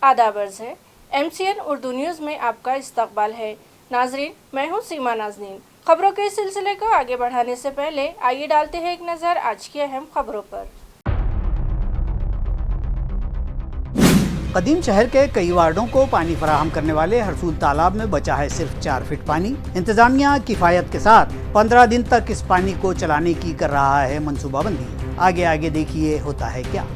आदाब अर्ज़ है। MCN उर्दू न्यूज़ में आपका इस्तकबाल है। नाजरीन, मैं हूँ सीमा नाज़नीन। खबरों के सिलसिले को आगे बढ़ाने से पहले आइए डालते हैं एक नज़र आज की अहम खबरों पर। कदीम शहर के कई वार्डों को पानी फराहम करने वाले हरसूल तालाब में बचा है सिर्फ 4 फीट पानी। इंतजामिया किफायत के साथ 15 दिन तक इस पानी को चलाने की कर रहा है मंसूबाबंदी। आगे आगे देखिए होता है क्या।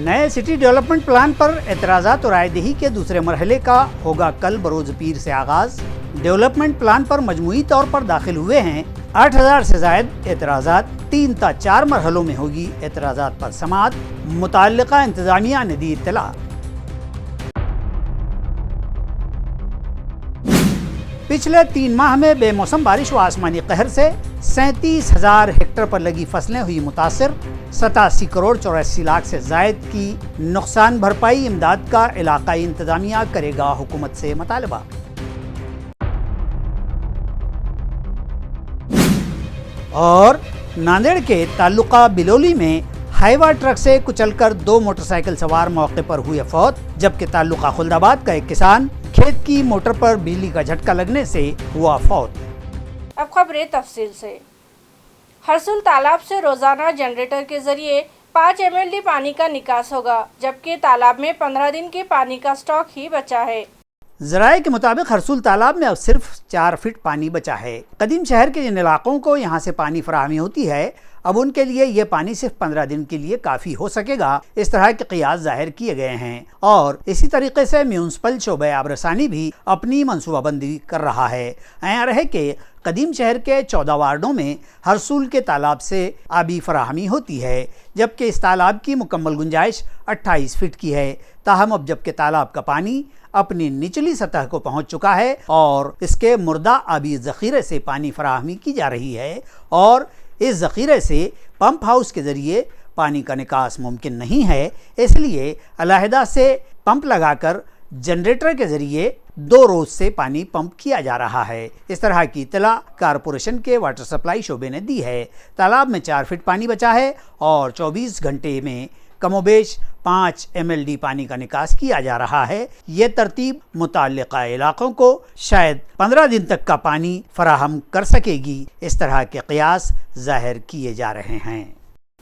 नए सिटी डेवलपमेंट प्लान पर एतराज़ात और रायदही के दूसरे मरहले का होगा कल बरोज़ पीर से आगाज। डेवलपमेंट प्लान पर मजमूई तौर पर दाखिल हुए हैं 8000 से जायद एतराज़ात। 3 से 4 मरहलों में होगी एतराज़ात पर समाअत। मुताल्लिका इंतजामिया ने दी इत्तला। पिछले 3 माह में बेमौसम बारिश व आसमानी कहर से 37,000 हेक्टेयर पर लगी फसलें हुई मुतासिर। 87 करोड़ 84 लाख से जायद की नुकसान भरपाई इमदाद का इलाकाई इंतजामिया करेगा हुकूमत से मुतालबा। और नांदेड़ के ताल्लुका बिलोली में हाईवा ट्रक से कुचलकर 2 मोटरसाइकिल सवार मौके पर हुए फौत, जबकि ताल्लुका खुल्दाबाद का एक किसान खेत की मोटर पर बिजली का झटका लगने से हुआ फौत। अब खबरें तफसील से। हरसूल तालाब से रोजाना जनरेटर के जरिए 5 MLD पानी का निकास होगा, जबकि तालाब में 15 दिन के पानी का स्टॉक ही बचा है। ज़राए के मुताबिक हरसूल तालाब में अब सिर्फ 4 फीट पानी बचा है। कदीम शहर के जिन इलाकों को यहाँ से पानी फराहमी होती है, अब उनके लिए ये पानी सिर्फ 15 दिन के लिए काफ़ी हो सकेगा। इस तरह के क़ियास ज़ाहिर किए गए हैं और इसी तरीके से म्यूनसिपल शोबे आबरसानी भी अपनी मनसूबाबंदी कर रहा है। ऐं रहे कि कदीम शहर के 14 वार्डों में हरसूल के तालाब से आबी फराहमी होती है, जबकि इस तालाब की मुकम्मल गुंजाइश 28 फीट की है। ताहम अब जबकि तालाब का पानी अपनी निचली सतह को पहुंच चुका है और इसके मुर्दा आबी ज़ख़ीरे से पानी फराहमी की जा रही है और इस ज़ख़ीरे से पंप हाउस के ज़रिए पानी का निकास मुमकिन नहीं है, इसलिए अलहदा से पंप लगाकर जनरेटर के ज़रिए 2 रोज़ से पानी पंप किया जा रहा है। इस तरह की इत्तला कारपोरेशन के वाटर सप्लाई शोबे ने दी है। तालाब में 4 फीट पानी बचा है और 24 घंटे में कमोबेश 5 MLD पानी का निकास किया जा रहा है। ये तरतीब मुताल्लिका इलाकों को शायद 15 दिन तक का पानी फराहम कर सकेगी। इस तरह के क़ियास ज़ाहिर किए जा रहे हैं।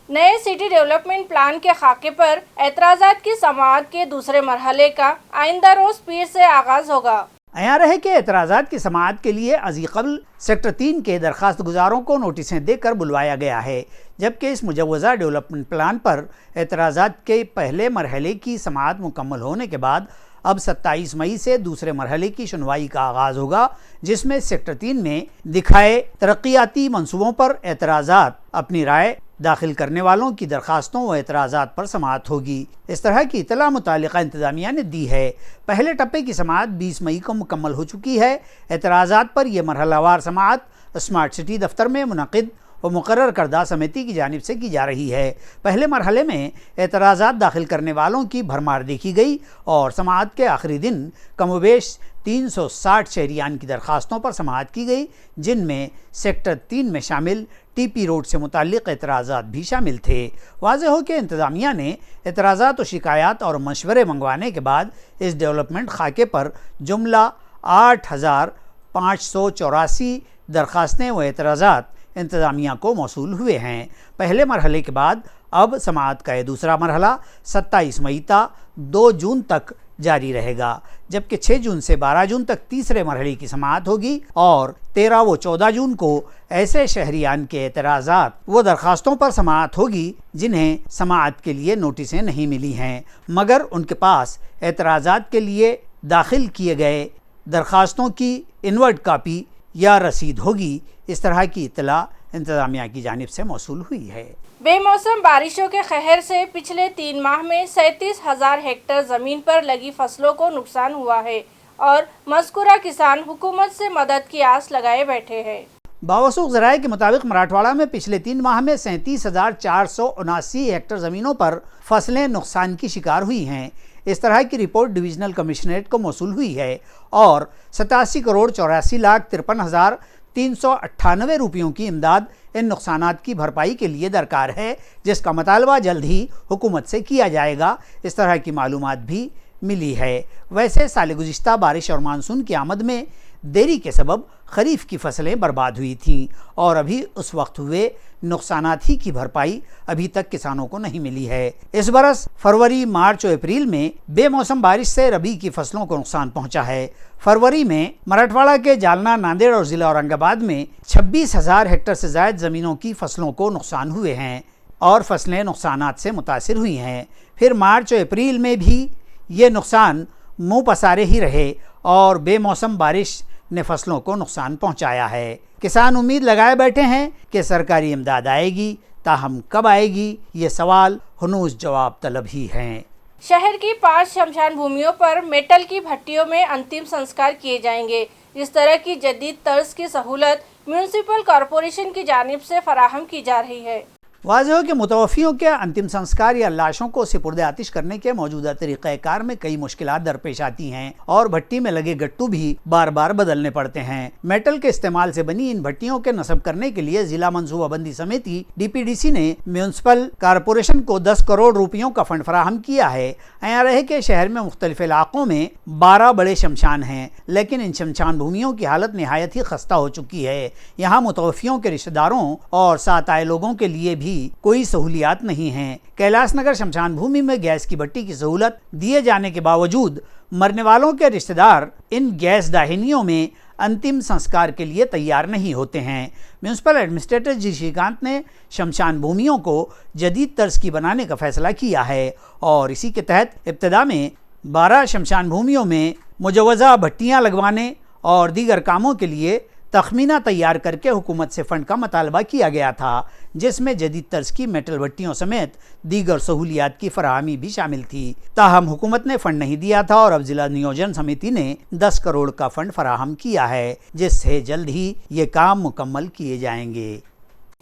नए सिटी डेवलपमेंट प्लान के खाके पर एतराज़ात की समाअत के दूसरे मरहले का आइंदा रोज़ पीर से आगाज होगा। यहाँ रहे कि एतराज़ात की समाअत के लिए अज़ीक़ब्ल सेक्टर 3 के दरख्वास्त गुजारों को नोटिसें देकर बुलवाया गया है, जबकि इस मुजव्वज़ा डेवलपमेंट प्लान पर एतराज़ात के पहले मरहले की समाअत मुकम्मल होने के बाद अब 27 मई से दूसरे मरहले की सुनवाई का आगाज़ होगा, जिसमें सेक्टर 3 में दिखाए तरक्याती मंसूबों पर एतराज़ात अपनी राय दाखिल करने वालों की दरखास्तों व एतराज़ात पर समाअत होगी। इस तरह की इत्तला मुताल्लिका इंतजामिया ने दी है। पहले टप्पे की समाअत 20 मई को मुकम्मल हो चुकी है। एतराज़ात पर यह मरहलावार समाअत स्मार्ट सिटी दफ्तर में मुनक़िद और मुकर्रर करदा समिति की जानिब से की जा रही है। पहले मरहले में एतराज़ात दाखिल करने वालों की भरमार देखी गई और समाअत के आखिरी दिन कमोबेश 360 शहरियान की दरखास्तों पर समाअत की गई, जिनमें सेक्टर 3 में शामिल TP रोड से मुताल्लिक़ एतराज़ात भी शामिल थे। वाज़ेह हो कि इंतज़ामिया ने एतराज़ात और शिकायत और मशवरे मंगवाने के बाद इस डेवलपमेंट खाके पर जुमला 8584 दरखास्तें व एतराज़ात इंतज़ामिया को मौसूल हुए हैं। पहले मरहले के बाद अब समाअत का दूसरा मरहला 27 मई ta 2 जून तक जारी रहेगा, जबकि 6 जून से 12 जून तक तीसरे मरहले की समाअत होगी और 13 व 14 जून को ऐसे शहरियान के एतराज़ात व दरखास्तों पर समाअत होगी जिन्हें समाअत के लिए नोटिसें नहीं मिली हैं, मगर उनके पास एतराज़ात के लिए दाखिल किए गए दरखास्तों की इनवर्ट कापी या रसीद होगी। इस तरह की इत्तला इंतज़ामिया की जानिब से मौसूल हुई है। बेमौसम बारिशों के कहर से पिछले 3 माह में 37,000 हेक्टेयर ज़मीन पर लगी फसलों को नुकसान हुआ है और मज़कूरा किसान हुकूमत से मदद की आस लगाए बैठे हैं। बावसूख ज़राए के मुताबिक मराठवाड़ा में पिछले 3 माह में 37,479 हेक्टेयर ज़मीनों पर फसलें नुकसान की शिकार हुई हैं। इस तरह की रिपोर्ट डिवीज़नल कमिश्नरेट को मौसूल हुई है और 87 करोड़ 84 लाख 53 हज़ार 398 روپیوں کی امداد ان نقصانات کی بھرپائی کے لیے درکار ہے، جس کا مطالبہ جلد ہی حکومت سے کیا جائے گا، اس طرح کی معلومات بھی ملی ہے۔ ویسے سال گزشتہ بارش اور مانسون کی آمد میں دیری کے سبب خریف کی فصلیں برباد ہوئی تھیں اور ابھی اس وقت ہوئے نقصانات ہی کی بھرپائی ابھی تک کسانوں کو نہیں ملی ہے۔ اس برس فروری، مارچ اور اپریل میں بے موسم بارش سے ربیع کی فصلوں کو نقصان پہنچا ہے۔ فروری میں مراٹھواڑہ کے جالنا، ناندیڑ اور ضلع اورنگ آباد میں 26,000 ہیکٹر سے زائد زمینوں کی فصلوں کو نقصان ہوئے ہیں اور فصلیں نقصانات سے متاثر ہوئی ہیں۔ پھر مارچ اور اپریل میں بھی یہ نقصان منہ پسارے ہی رہے اور بے موسم بارش نے فصلوں کو نقصان پہنچایا ہے۔ کسان امید لگائے بیٹھے ہیں کہ سرکاری امداد آئے گی، تاہم کب آئے گی یہ سوال ہنوز جواب طلب ہی ہیں۔ شہر کی 5 شمشان بھومیوں پر میٹل کی بھٹیوں میں انتم سنسکار کیے جائیں گے۔ اس طرح کی جدید طرز کی سہولت میونسپل کارپوریشن کی جانب سے فراہم کی جا رہی ہے۔ واضح ہو کہ متوفیوں کے انتم سنسکار یا لاشوں کو سپرد آتش کرنے کے موجودہ طریقہ کار میں کئی مشکلات درپیش آتی ہیں اور بھٹی میں لگے گٹو بھی بار بار بدلنے پڑتے ہیں۔ میٹل کے استعمال سے بنی ان بھٹیوں کے نصب کرنے کے لیے ضلع منصوبہ بندی سمیتی DPDC نے میونسپل کارپوریشن کو 10 کروڑ روپیوں کا فنڈ فراہم کیا ہے۔ ایاں رہے کہ شہر میں مختلف علاقوں میں 12 بڑے شمشان ہیں، لیکن ان شمشان بھومیوں کی حالت نہایت ہی خستہ ہو چکی ہے۔ یہاں متوفیوں کے رشتہ داروں اور ساتھ آئے لوگوں کے لیے بھی کوئی سہولیات نہیں ہیں۔ کیلاش نگر شمشان بھومی میں گیس کی بھٹی کی سہولت دیے جانے کے باوجود مرنے والوں کے رشتہ دار ان گیس داہنیوں میں انتم سنسکار کے لیے تیار نہیں ہوتے ہیں۔ میونسپل ایڈمنسٹریٹر جی شریکانت نے شمشان بھومیوں کو جدید طرز کی بنانے کا فیصلہ کیا ہے اور اسی کے تحت ابتدا میں 12 شمشان بھومیوں میں مجوزہ بھٹیاں لگوانے اور دیگر کاموں کے لیے تخمینہ تیار کر کے حکومت سے فنڈ کا مطالبہ کیا گیا تھا، جس میں جدید طرز کی میٹل بھٹیوں سمیت دیگر سہولیات کی فراہمی بھی شامل تھی۔ تاہم حکومت نے فنڈ نہیں دیا تھا اور اب ضلع نیوجن سمیتی نے 10 کروڑ کا فنڈ فراہم کیا ہے، جس سے جلد ہی یہ کام مکمل کیے جائیں گے۔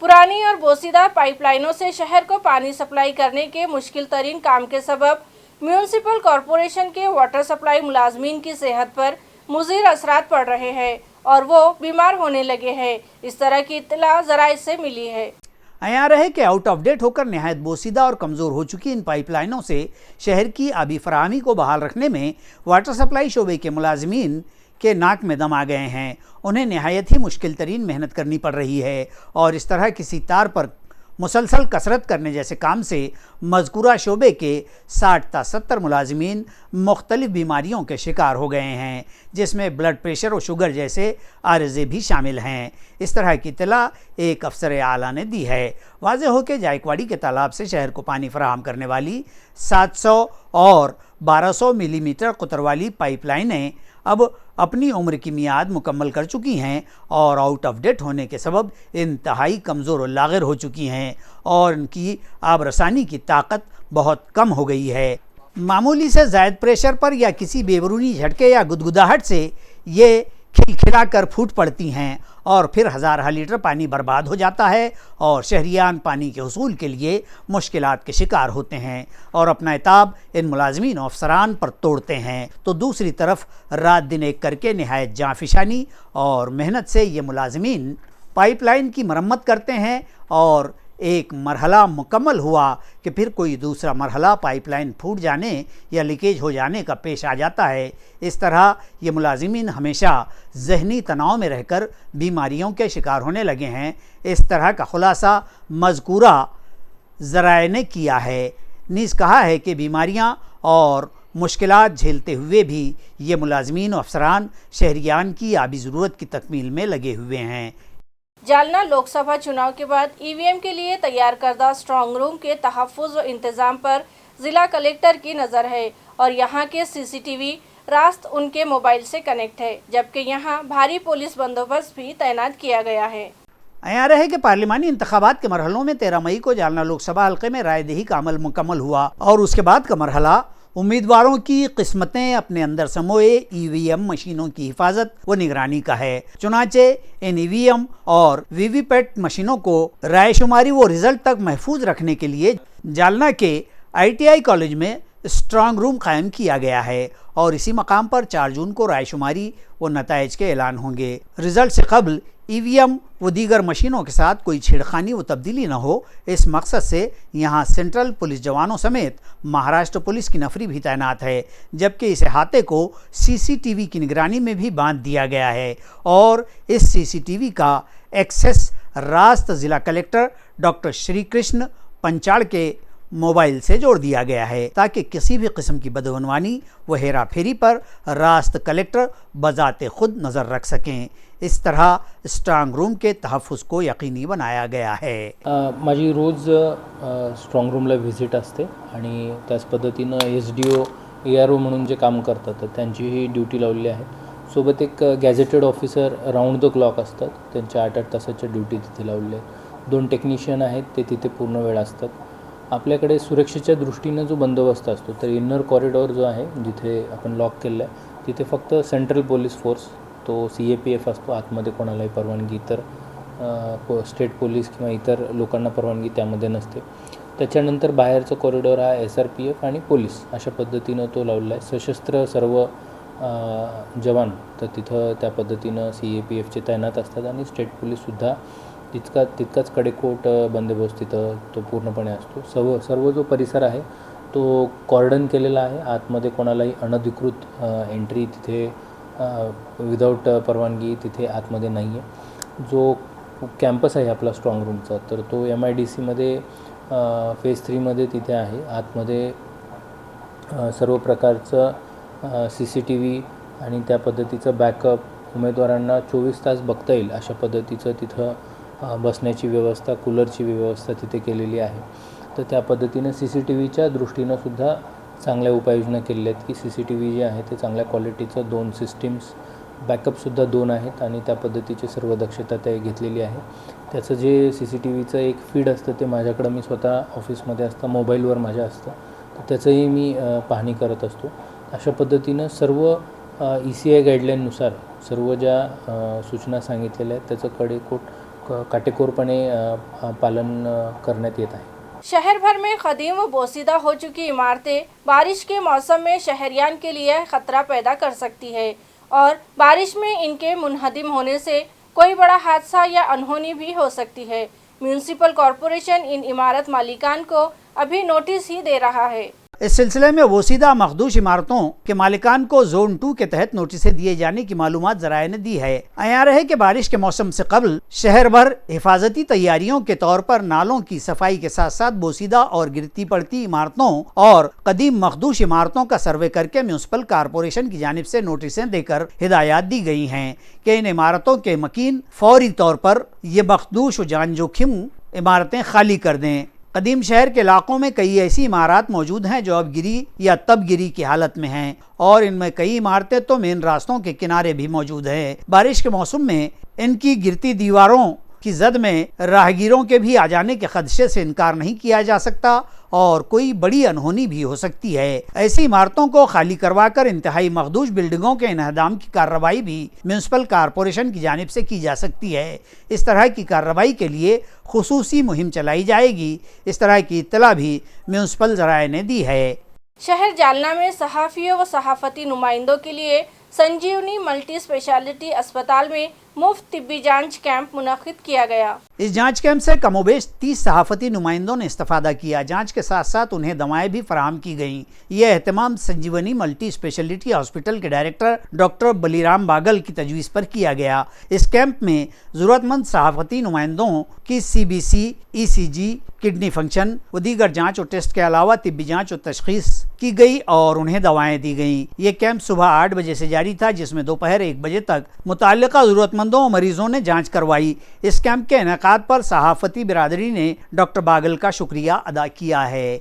پرانی اور بوسیدہ پائپ لائنوں سے شہر کو پانی سپلائی کرنے کے مشکل ترین کام کے سبب میونسپل کارپوریشن کے واٹر سپلائی ملازمین کی صحت پر مضر اثرات پڑ رہے ہیں اور وہ بیمار ہونے لگے ہیں۔ اس طرح کی اطلاع ذرائع سے ملی ہے۔ ایاں رہے کہ آؤٹ آف ڈیٹ ہو کر نہایت بوسیدہ اور کمزور ہو چکی ان پائپ لائنوں سے شہر کی آبی فراہمی کو بحال رکھنے میں واٹر سپلائی شعبے کے ملازمین کے ناک میں دم آ گئے ہیں۔ انہیں نہایت ہی مشکل ترین محنت کرنی پڑ رہی ہے اور اس طرح کسی تار پر مسلسل کسرت کرنے جیسے کام سے مذکورہ شعبے کے 60 تا 70 ملازمین مختلف بیماریوں کے شکار ہو گئے ہیں، جس میں بلڈ پریشر اور شوگر جیسے عارضے بھی شامل ہیں۔ اس طرح کی اطلاع ایک افسر اعلیٰ نے دی ہے۔ واضح ہو کہ جائکواڑی کے تالاب سے شہر کو پانی فراہم کرنے والی 700 اور 1200 ملی میٹر قطر والی پائپ لائنیں اب اپنی عمر کی میعاد مکمل کر چکی ہیں اور آؤٹ آف ڈیٹ ہونے کے سبب انتہائی کمزور و لاغر ہو چکی ہیں اور ان کی آب رسانی کی طاقت بہت کم ہو گئی ہے۔ معمولی سے زائد پریشر پر یا کسی بیرونی جھٹکے یا گدگداہٹ سے یہ کھلکھلا کر پھوٹ پڑتی ہیں اور پھر ہزارہ لیٹر پانی برباد ہو جاتا ہے اور شہریان پانی کے حصول کے لیے مشکلات کے شکار ہوتے ہیں اور اپنا عتاب ان ملازمین و افسران پر توڑتے ہیں۔ تو دوسری طرف رات دن ایک کر کے نہایت جانفشانی اور محنت سے یہ ملازمین پائپ لائن کی مرمت کرتے ہیں اور ایک مرحلہ مکمل ہوا کہ پھر کوئی دوسرا مرحلہ پائپ لائن پھوٹ جانے یا لیکیج ہو جانے کا پیش آ جاتا ہے۔ اس طرح یہ ملازمین ہمیشہ ذہنی تناؤ میں رہ کر بیماریوں کے شکار ہونے لگے ہیں۔ اس طرح کا خلاصہ مذکورہ ذرائع نے کیا ہے۔ نیز کہا ہے کہ بیماریاں اور مشکلات جھیلتے ہوئے بھی یہ ملازمین و افسران شہریان کی آبی ضرورت کی تکمیل میں لگے ہوئے ہیں۔ جالنا لوک سبھا چناؤ کے بعد EVM کے لیے تیار کردہ اسٹرانگ روم کے تحفظ و انتظام پر ضلع کلکٹر کی نظر ہے اور یہاں کے CCTV راست ان کے موبائل سے کنیکٹ ہے، جبکہ یہاں بھاری پولیس بندوبست بھی تعینات کیا گیا ہے۔ ایاں رہے کہ پارلیمانی انتخابات کے مرحلوں میں 13 مئی کو جالنا لوک سبھا حلقے میں رائے دہی کا عمل مکمل ہوا اور اس کے بعد کا مرحلہ امیدواروں کی قسمتیں اپنے اندر سموئے EVM مشینوں کی حفاظت و نگرانی کا ہے۔ چنانچہ ان EVM اور VVPAT مشینوں کو رائے شماری و رزلٹ تک محفوظ رکھنے کے لیے جالنا کے ITI کالج میں اسٹرانگ روم قائم کیا گیا ہے اور اسی مقام پر 4 جون کو رائے شماری و نتائج کے اعلان ہوں گے۔ رزلٹ سے قبل EVM و دیگر مشینوں کے ساتھ کوئی چھیڑخانی و تبدیلی نہ ہو، اس مقصد سے یہاں سینٹرل پولیس جوانوں سمیت مہاراشٹر پولیس کی نفری بھی تعینات ہے، جبکہ اس احاطے کو CCTV کی نگرانی میں بھی باندھ دیا گیا ہے اور اس CCTV کا ایکسیس راست ضلع کلکٹر ڈاکٹر شری کرشن پنچاڑ کے موبائل سے جوڑ دیا گیا ہے تاکہ کسی بھی قسم کی بدعنوانی و ہیرا پھیری پر راست کلکٹر بذات خود نظر رکھ سکیں۔ اس طرح اسٹرانگ روم کے تحفظ کو یقینی بنایا گया आहे। माझी रोज स्ट्रॉंग रूमला व्हिजिट असते आणि त्याच पद्धतीनं SDO ARO म्हणून जे काम करतात तर त्यांचीही ड्युटी लावलेली आहे। सोबत एक gazetted officer round the clock असतात, त्यांच्या 8-8 तासाच्या ड्युटी तिथे लावलेल्या आहेत। 2 टेक्निशियन आहेत, ते तिथे पूर्ण वेळ असतात। आपल्याकडे सुरक्षेच्या दृष्टीनं जो बंदोबस्त असतो तर इनर कॉरिडॉर जो आहे जिथे आपण लॉक केलं आहे तिथे फक्त सेंट्रल पोलीस फोर्स तो CAPF असतो, आतमध्ये कोणालाही परवानगी, तर स्टेट पोलीस किंवा इतर लोकांना परवानगी त्यामध्ये नसते। त्याच्यानंतर बाहेरचं कॉरिडॉर हा SRPF आणि पोलीस अशा पद्धतीनं तो लावलेला आहे। सशस्त्र सर्व जवान तर तिथं त्या पद्धतीनं CAPFचे तैनात असतात आणि स्टेट पोलीससुद्धा तितकाच कडेकोट बंदोबस्त तिथं तो पूर्णपणे असतो। सर्व जो परिसर आहे तो कॉर्डन केलेला आहे, आतमध्ये कोणालाही अनधिकृत एंट्री तिथे विदाउट परवानगी तिथे आतमध्ये नाही आहे। जो कॅम्पस आहे आपला स्ट्रॉंग रूमचा तर तो MIDC मध्ये फेज 3 मध्ये तिथे आहे। आतमध्ये सर्व प्रकारचं CCTV आणि त्या पद्धतीचं बॅकअप उमेदवारांना 24 तास बघता येईल अशा पद्धतीचं तिथं बसण्याची व्यवस्था, कूलरची व्यवस्था तिथे केलेली आहे। तर त्या पद्धतीने CCTVच्या दृष्टीनं सुद्धा चांगल्या उपाययोजना केलेल्या आहेत की CCTV जे आहे ते चांगल्या क्वालिटीचं 2 सिस्टीम्स, बॅकअपसुद्धा 2 आहेत आणि त्या पद्धतीची सर्व दक्षता ते घेतलेली आहे। त्याचं जे CCTVचं एक फीड असतं ते माझ्याकडं मी स्वतः ऑफिसमध्ये असतं, मोबाईलवर माझ्या असतं, तर त्याचंही मी पाहणी करत असतो। अशा पद्धतीनं सर्व ECI गाईडलाईननुसार सर्व ज्या सूचना सांगितलेल्या आहेत त्याचं काटेकोरपणे पालन करण्यात येत आहे। शहर भर में कदीम व बोसीदा हो चुकी इमारतें बारिश के मौसम में शहरियान के लिए खतरा पैदा कर सकती है और बारिश में इनके मुनहदिम होने से कोई बड़ा हादसा या अनहोनी भी हो सकती है। म्यूनिसिपल कॉरपोरेशन इन इमारत मालिकान को अभी नोटिस ही दे रहा है। इस सिलसिले में वसीदा मखदूश इमारतों के मालिकान को जोन 2 के तहत नोटिसें दिए जाने की मालूमात ज़राए ने दी है। अयां रहे कि बारिश के मौसम से कबल शहर भर हिफाजती तैयारियों के तौर पर नालों की सफाई के साथ साथ बोसीदा और गिरती पड़ती इमारतों और कदीम मखदूश इमारतों का सर्वे करके म्यूनिसिपल कॉरपोरेशन की जानिब से नोटिसें देकर हिदायत दी गई हैं कि इन इमारतों के मकीन फौरी तौर पर ये मखदूश व जान जोखिम इमारतें खाली कर दें। कदीम शहर के इलाकों में कई ऐसी इमारत मौजूद हैं जो अब गिरी या तब गिरी की हालत में हैं और इनमें कई इमारतें तो मेन रास्तों के किनारे भी मौजूद हैं। बारिश के मौसम में इनकी गिरती दीवारों की जद में राहगीरों के भी आ जाने के खदशे से इनकार नहीं किया जा सकता और कोई बड़ी अनहोनी भी हो सकती है। ऐसी इमारतों को खाली करवा कर इंतहाई मखदूश बिल्डिंगों के इनहदाम की कार्रवाई भी म्यूनिसिपल कॉरपोरेशन की जानिब से की जा सकती है। इस तरह की कार्रवाई के लिए खुसूसी मुहिम चलाई जाएगी। इस तरह की इत्तला भी म्यूनिसिपल ज़राए ने दी है। शहर जालना में सहाफ़ियों व सहाफ़ती नुमाइंदों के लिए संजीवनी मल्टी स्पेशलिटी अस्पताल में मुफ्त तिब्बी जांच कैंप मुनक्किद किया गया। इस जांच कैंप से कमोबेश 30 सहाफ़ती नुमाइंदों ने इस्तेफ़ादा किया। जांच के साथ साथ उन्हें दवाएं भी फराहम की गईं। यह एहतमाम संजीवनी मल्टी स्पेशलिटी हॉस्पिटल के डायरेक्टर डॉक्टर बलीराम बागल की तजवीज़ पर किया गया। इस कैंप में ज़रूरतमंद सहाफ़ती नुमाइंदों की CBC, ECG, किडनी फंक्शन व दीगर जाँच और टेस्ट के अलावा तिब्बी जाँच और तशख़ीस की गई और उन्हें दवाएं दी गईं। ये कैंप सुबह 8 बजे से जारी था, जिसमें दोपहर 1 बजे तक मुताल्लिक़ा ज़रूरतमंदों और मरीज़ों ने जाँच करवाई। इस कैंप के इनेकाद पर सहाफ़ती बिरादरी ने डॉक्टर बागल का शुक्रिया अदा किया है।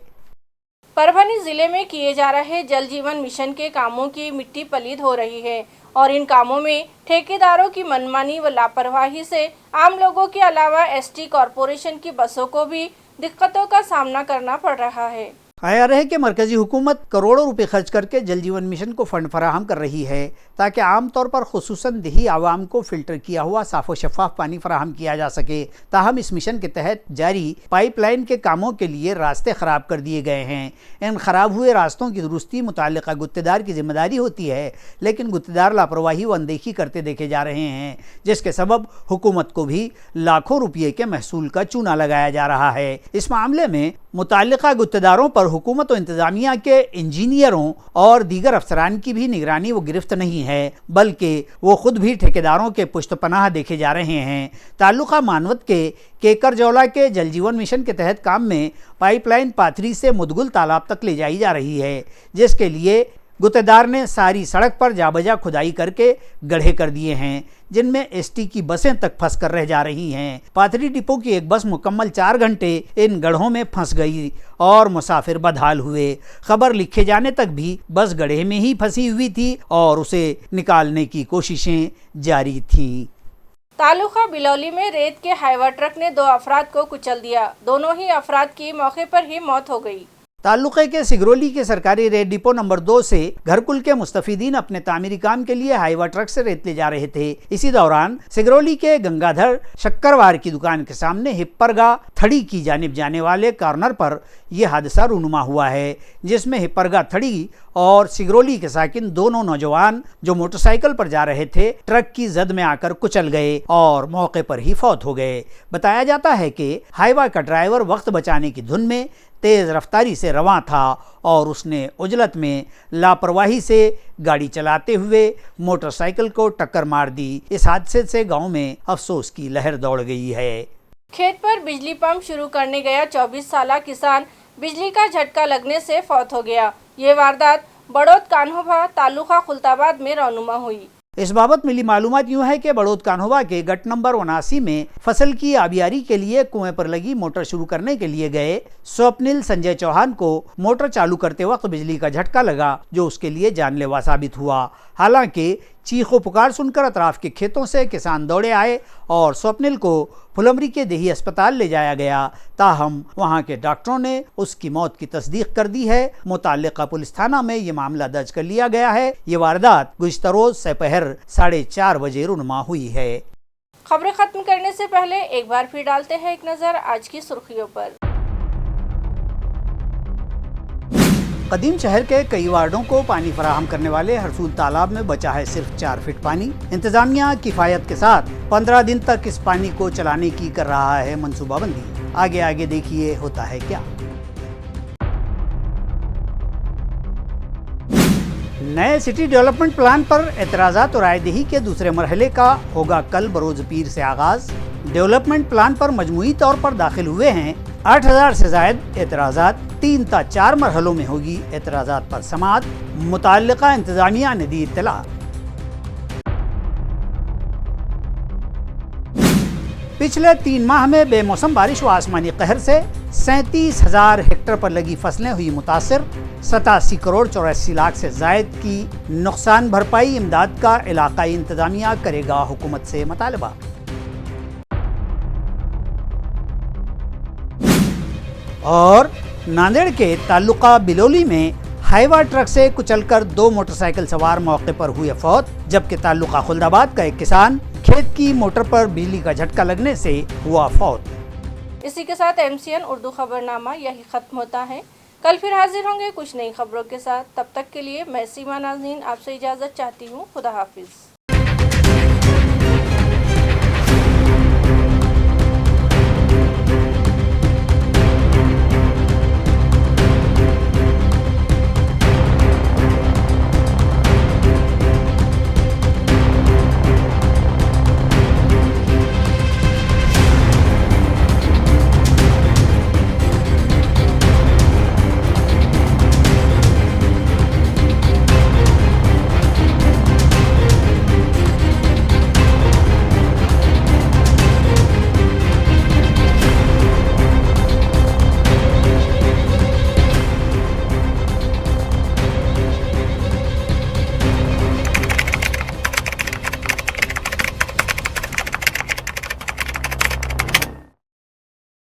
परभनी जिले में किए जा रहे जल जीवन मिशन के कामों की मिट्टी पलीद हो रही है और इन कामों में ठेकेदारों की मनमानी व लापरवाही से आम लोगों के अलावा ST कॉरपोरेशन की बसों को भी दिक्कतों का सामना करना पड़ रहा है। आया रहे कि मरकजी हुकूमत करोड़ों रुपए खर्च करके जल जीवन मिशन को फंड फराहम कर रही है ताकि आम तौर पर खुसूसन देही आवाम को फिल्टर किया हुआ साफ व शफाफ पानी फराहम किया जा सके। ताहम इस मिशन के तहत जारी पाइपलाइन के कामों के लिए रास्ते ख़राब कर दिए गए हैं। इन ख़राब हुए रास्तों की दुरुस्ती मुताल्लिक़ा गुत्तेदार की जिम्मेदारी होती है, लेकिन गुत्तेदार लापरवाही व अनदेखी करते देखे जा रहे हैं, जिसके सबब हुकूमत को भी लाखों रुपये के महसूल का चूना लगाया जा रहा है। इस मामले में मुताल्लिक़ा गुत्तेदारों पर हुकूमत व इंतज़ामिया के इंजीनियरों और दीगर अफसरान की भी निगरानी व गिरफ्त नहीं है, बल्कि वो खुद भी ठेकेदारों के पुश्तपनाह देखे जा रहे हैं। ताल्लुका मानवत के केकर-जौला के जल जीवन मिशन के तहत काम में पाइपलाइन पाथरी से मुदगुल तालाब तक ले जाई जा रही है, जिसके लिए गुत्तेदार ने सारी सड़क पर जाबजा खुदाई करके गड्ढे कर दिए हैं, जिनमें एसटी की बसें तक फंस कर रह जा रही हैं। पाथरी डिपो की एक बस मुकम्मल 4 घंटे इन गड्ढों में फंस गई और मुसाफिर बदहाल हुए। खबर लिखे जाने तक भी बस गड्ढे में ही फंसी हुई थी और उसे निकालने की कोशिशें जारी थीं। तालुका बिलौली में रेत के हाईवा ट्रक ने 2 अफराद को कुचल दिया। दोनों ही अफराद की मौके पर ही मौत हो गई। ताल्लुक़े के सिगरौली के सरकारी रेत डिपो नंबर 2 से घरकुल के मुस्तफीदीन अपने तामीरी काम के लिए हाईवा ट्रक से रेत ले जा रहे थे। इसी दौरान सिगरौली के गंगाधर शक्करवार की दुकान के सामने हिप्परगा थड़ी की जानिब जाने वाले कॉर्नर पर यह हादसा रूनुमा हुआ है, जिसमें हिप्परगा थड़ी और सिगरौली के साकिन दोनों नौजवान जो मोटरसाइकिल पर जा रहे थे ट्रक की जद में आकर कुचल गए और मौके पर ही फौत हो गए। बताया जाता है कि हाईवा का ड्राइवर वक्त बचाने की धुन में तेज़ रफ्तारी से रवां था और उसने उजलत में लापरवाही से गाड़ी चलाते हुए मोटरसाइकिल को टक्कर मार दी। इस हादसे से गांव में अफसोस की लहर दौड़ गई है। खेत पर बिजली पंप शुरू करने गया 24 साला किसान बिजली का झटका लगने से फौत हो गया। ये वारदात बड़ौद कान्होबा तालुका खुलताबाद में रौनुमा हुई। इस बाबत मिली मालूमात यूँ है कि बड़ौद कान्होबा के गट नंबर 79 में फसल की आबियारी के लिए कुएं पर लगी मोटर शुरू करने के लिए गए स्वप्निल संजय चौहान को मोटर चालू करते वक्त बिजली का झटका लगा, जो उसके लिए जानलेवा साबित हुआ। हालांकि चीखो पुकार सुनकर अतराफ के खेतों से किसान दौड़े आए और स्वप्निल को फुलमरी के देही अस्पताल ले जाया गया। ताहम वहां के डॉक्टरों ने उसकी मौत की तस्दीक कर दी है। मुताल्लिका पुलिस थाना में ये मामला दर्ज कर लिया गया है। ये वारदात गुज़िश्ता रोज दोपहर 4:30 बजे रूनुमा हुई है। खबरें खत्म करने से पहले एक बार फिर डालते हैं एक नज़र आज की सुर्खियों पर। कदीम शहर के कई वार्डों को पानी फराहम करने वाले हरसूल तालाब में बचा है सिर्फ 4 फीट पानी। इंतजामिया किफायत के साथ 15 दिन तक इस पानी को चलाने की कर रहा है मंसूबाबंदी। आगे आगे देखिए होता है क्या। नए सिटी डेवलपमेंट प्लान पर एतराज़ात और रायदही के दूसरे मरहले का होगा कल बरोज पीर से आगाज। डेवलपमेंट प्लान पर मजमूई तौर पर दाखिल हुए हैं 8000 से ज़ायद एतराज़ात। 3 ता 4 मरहलों में होगी एतराज़ात पर समाअत। मुताल्लिका इंतजामिया ने दी इत्तला। पिछले 3 माह में बेमौसम बारिश व आसमानी कहर से 37,000 हेक्टेयर पर लगी फसलें हुई मुतासिर। 87 करोड़ 84 लाख से ज़ायद की नुकसान भरपाई इमदाद का इलाकाई इंतजामिया करेगा हुकूमत से मुतालबा। और नांदेड़ के तालुका बिलौली में हाईवा ट्रक से कुचलकर 2 मोटरसाइकिल सवार मौके पर हुए फौत, जबकि तालुका खुलदाबाद का एक किसान खेत की मोटर पर बिजली का झटका लगने से हुआ फौत। इसी के साथ MCN उर्दू खबरनामा यही खत्म होता है। कल फिर हाजिर होंगे कुछ नई खबरों के साथ। तब तक के लिए मैं सीमा नाज़नीन आपसे इजाज़त चाहती हूँ। खुदा हाफिज़।